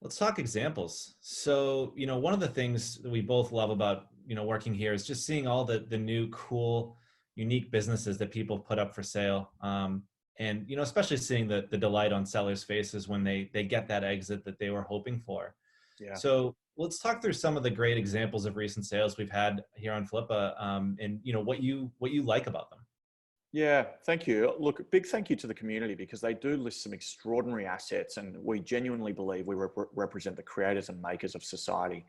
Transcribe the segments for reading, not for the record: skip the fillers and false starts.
Let's talk examples. So, one of the things that we both love about, working here is just seeing all the new, cool, unique businesses that people put up for sale. And, especially seeing the delight on sellers' faces when they get that exit that they were hoping for. Yeah. So let's talk through some of the great examples of recent sales we've had here on Flippa, and, what you like about them. Yeah, thank you. Look, big thank you to the community because they do list some extraordinary assets, and we genuinely believe we represent the creators and makers of society.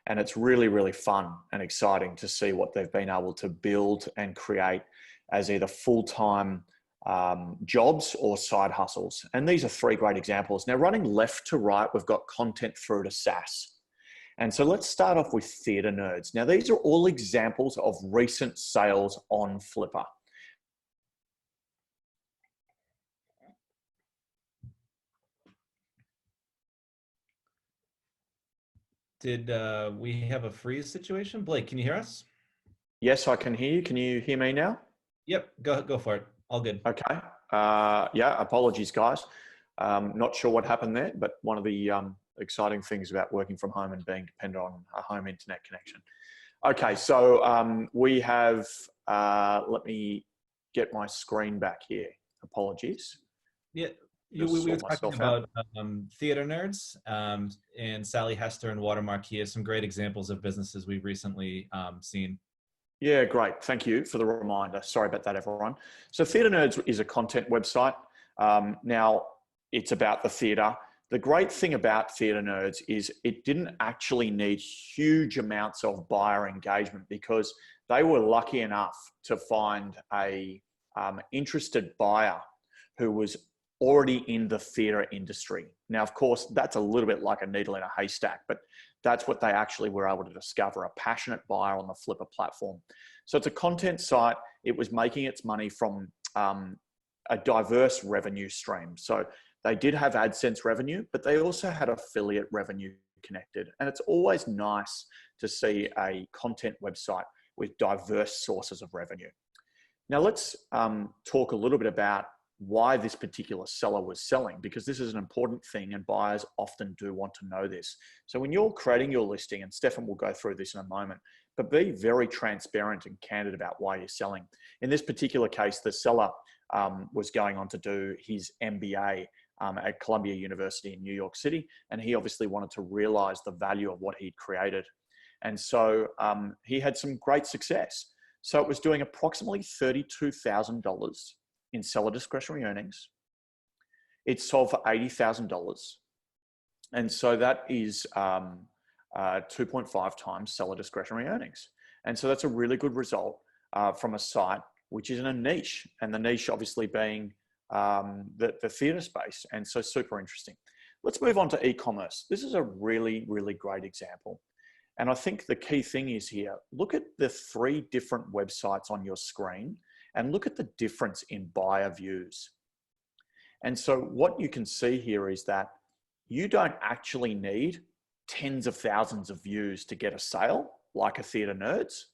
And it's really, really fun and exciting to see what they've been able to build and create as either full-time jobs or side hustles. And these are three great examples. Now, running left to right, we've got content through to SaaS. And so let's start off with Theatre Nerds. Now, these are all examples of recent sales on Flippa. Did we have a freeze situation? Blake, can you hear us? Yes, I can hear you. Can you hear me now? Yep, go for it. All good. Okay. Yeah, apologies, guys. Not sure what happened there, but one of the exciting things about working from home and being dependent on a home internet connection. Okay, so we have, let me get my screen back here. Apologies. Yeah, Just we were sort talking myself out. about Theater Nerds, and Sally Hester and Watermark Kia, some great examples of businesses we've recently seen. Yeah, great. Thank you for the reminder. Sorry about that, everyone. So Theatre Nerds is a content website. Now, it's about the theatre. The great thing about Theatre Nerds is it didn't actually need huge amounts of buyer engagement because they were lucky enough to find a interested buyer who was already in the theatre industry. Now, of course, that's a little bit like a needle in a haystack, but that's what they actually were able to discover, a passionate buyer on the Flippa platform. So it's a content site. It was making its money from a diverse revenue stream. So they did have AdSense revenue, but they also had affiliate revenue connected. And it's always nice to see a content website with diverse sources of revenue. Now let's talk a little bit about why this particular seller was selling, because this is an important thing and buyers often do want to know this. So when you're creating your listing, and Stefan will go through this in a moment, but be very transparent and candid about why you're selling. In this particular case, the seller was going on to do his MBA at Columbia University in New York City, and he obviously wanted to realize the value of what he'd created. And so he had some great success. So it was doing approximately $32,000 in seller discretionary earnings. It sold for $80,000. And so that is 2.5 times seller discretionary earnings. And so that's a really good result from a site which is in a niche, and the niche obviously being the theatre space. And so super interesting. Let's move on to e-commerce. This is a really, really great example. And I think the key thing is here, look at the three different websites on your screen and look at the difference in buyer views. And so what you can see here is that you don't actually need tens of thousands of views to get a sale like a Theatre Nerds.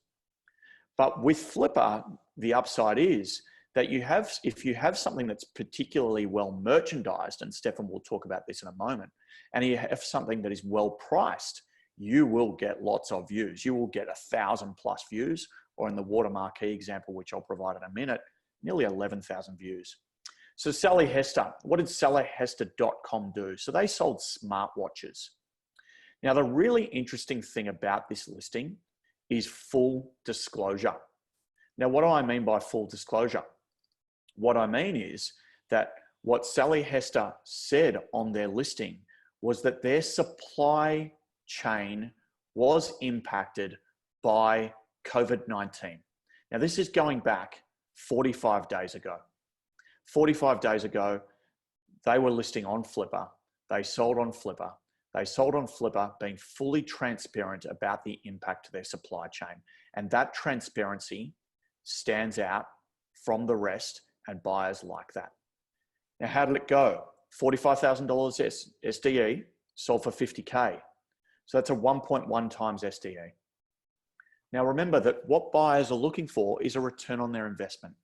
But with Flippa, the upside is that if you have something that's particularly well merchandised, and Stefan will talk about this in a moment, and you have something that is well priced, you will get lots of views. You will get 1,000+ views, or in the Watermark example, which I'll provide in a minute, nearly 11,000 views. So Sally Hester, what did sallyhester.com do? So they sold smartwatches. Now, the really interesting thing about this listing is full disclosure. Now, what do I mean by full disclosure? What I mean is that what Sally Hester said on their listing was that their supply chain was impacted by COVID-19. Now, this is going back 45 days ago. 45 days ago, they were listing on Flippa. They sold on Flippa. They sold on Flippa being fully transparent about the impact to their supply chain. And that transparency stands out from the rest, and buyers like that. Now, how did it go? $45,000 SDE, sold for 50K. So that's a 1.1 times SDE. Now remember that what buyers are looking for is a return on their investment.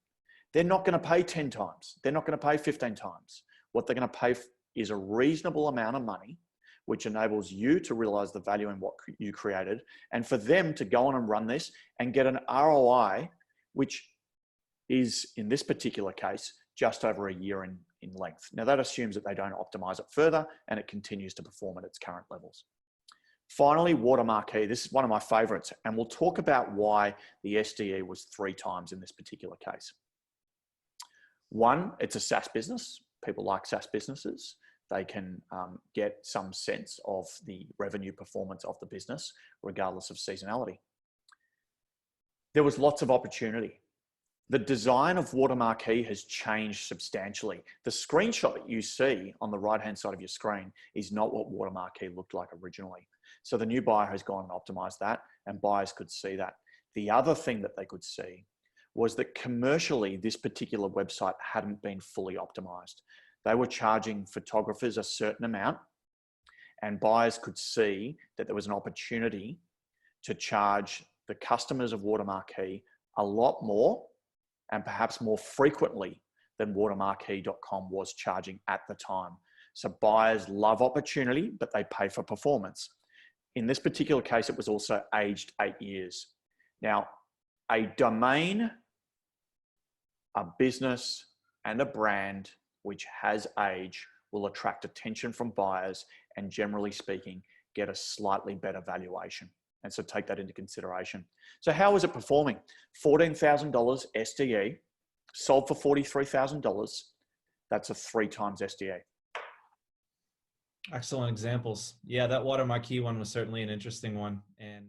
They're not going to pay 10 times. They're not going to pay 15 times. What they're going to pay is a reasonable amount of money which enables you to realize the value in what you created, and for them to go on and run this and get an ROI, which is, in this particular case, just over a year in length. Now, that assumes that they don't optimize it further and it continues to perform at its current levels. Finally, Watermarquee. This is one of my favorites, and we'll talk about why the SDE was 3 times in this particular case. One, it's a SaaS business. People like SaaS businesses. They can get some sense of the revenue performance of the business, regardless of seasonality. There was lots of opportunity. The design of Watermarquee has changed substantially. The screenshot that you see on the right-hand side of your screen is not what Watermarquee looked like originally. So the new buyer has gone and optimized that, and buyers could see that. The other thing that they could see was that commercially, this particular website hadn't been fully optimized. They were charging photographers a certain amount, and buyers could see that there was an opportunity to charge the customers of Watermarquee a lot more and perhaps more frequently than watermarquee.com was charging at the time. So buyers love opportunity, but they pay for performance. In this particular case, it was also aged 8 years. Now, a domain, a business, and a brand which has age will attract attention from buyers and, generally speaking, get a slightly better valuation. And so take that into consideration. So how is it performing? $14,000 SDE, sold for $43,000. That's a 3 times SDE. Excellent examples. Yeah, that Watermarquee one was certainly an interesting one. And